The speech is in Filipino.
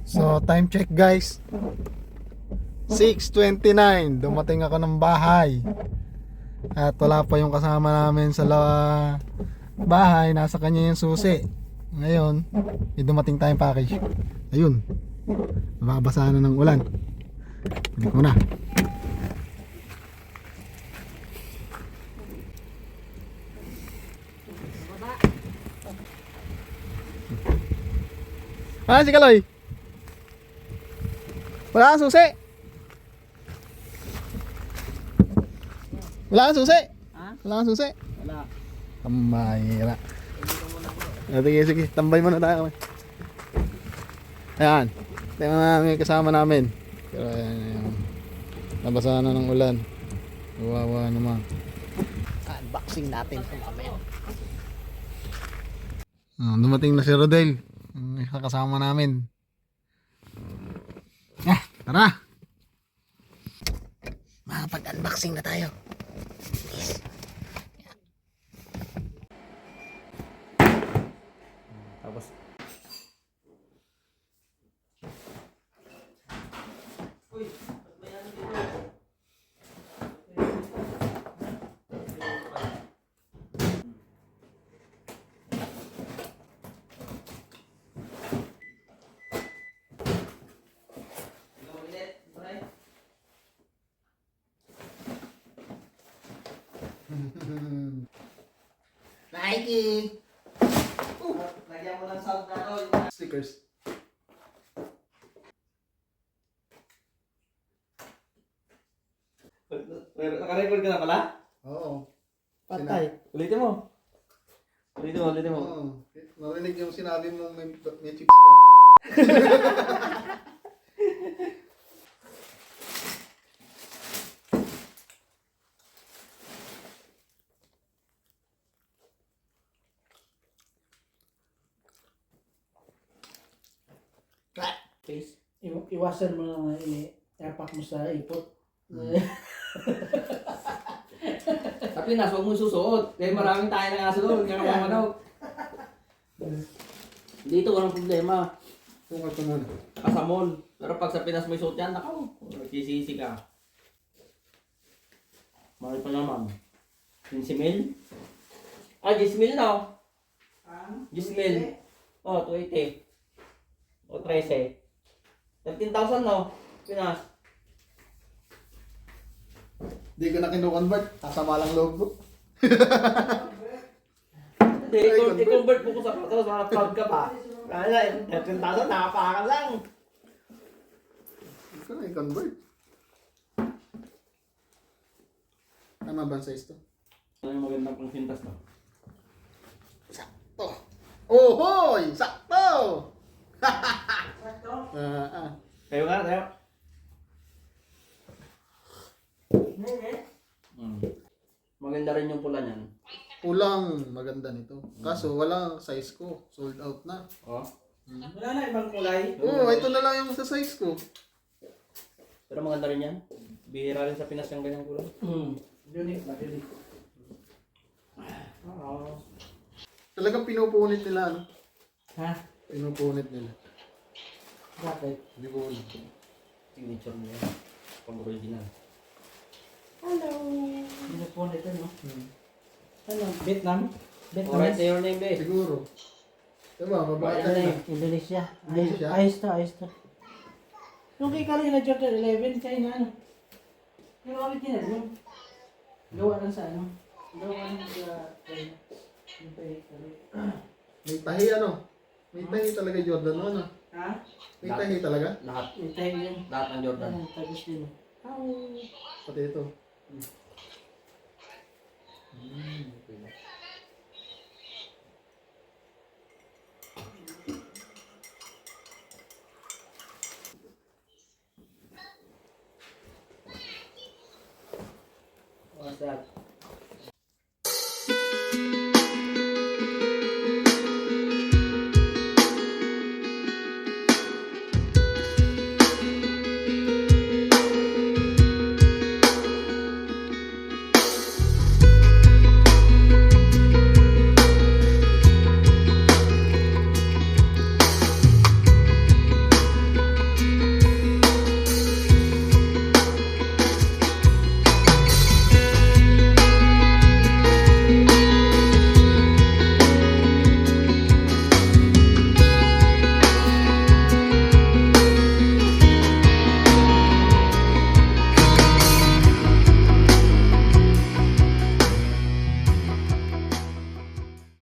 So time check guys, 6:29. Dumating ako ng bahay. At wala pa yung kasama namin sa bahay. Nasa kanya yung susi. Ngayon may dumating tayong package. Ayun, nababasa na ng ulan. Balik mo na. Si Kaloy, wala kang susi. Wala kang susi. Ha? Wala kang susi. Wala. Kamahira. Sige, tambay muna tayo. Ayan. Tingnan namin kasama namin. Pero ayan, nabasa na ng ulan. Wawa naman. Unboxing natin kung kami. Dumating na si Rodel. Ang isa kasama namin. Tara. Makapag-unboxing na tayo. Please. Tapos Nike! Lagyan mo ng sound na to. stickers. Naka-record ka na pala? Oo. Patay. Ulitin mo. Ulitin mo. Oo. Narinig yung sinabi mo may chicks ka. Face. Iwasan mo na i-apak mo sa ipot. Sa Pinas, huwag mo susuot. Dahil maraming tayo na nga suot. Kaya mamanaw. Dito walang problema. Kung ito muna. Sa mall. Pero pag sa Pinas may suot yan, nakaw. Sisisi ka. Mahal pa naman. 15 mil? Ah, 10 mil na. 10 mil. Oh, 280. O 13. 13,000 no? Pinas. Hindi ko na kinu-convert. Kasama lang loob ko. Hindi, i-convert mo ko sa patos, mga proud ka pa. Kaya 13,000, nakapakan lang. Hindi ko na i-convert. Tama ba ang size to? Ano yung magandang pangsintas no? Sakto! Ohoy! Sakto! Sakto? Tayo nga, tayo. Maganda rin yung pula niyan. Pulang maganda nito. Kaso walang size ko. Sold out na. Oh. Wala na ibang kulay. Oo, ito na lang yung sa size ko. Pero maganda rin yan. Bihira rin sa Pinas yung ganyang kulay. Unique ba? Unique. Oo. Talagang pinupunit nila, ano? Ha? Pinupunit nila. Bakit? Hindi ko alam. Signature niya. Pag original. Hello! Ano po nito, no? Hmm. Ano? Vietnam? Alright, say your name, babe. Siguro. Diba, mabata Ano na. yun? Indonesia. Indonesia? Ayos to, ayos to. Yung kay Kali na Jordan 11, China, ano? Yung original, yung gawa lang sa ano? Gawa lang sa China. Yung kay Kali. May tahi, ano? May tahi talaga Jordan, ano? Ha? May tahi talaga? Lahat. Yung tayo yun. Lahat ng Jordan. Ano, tapos din. Pati ito. Hmm. Okay.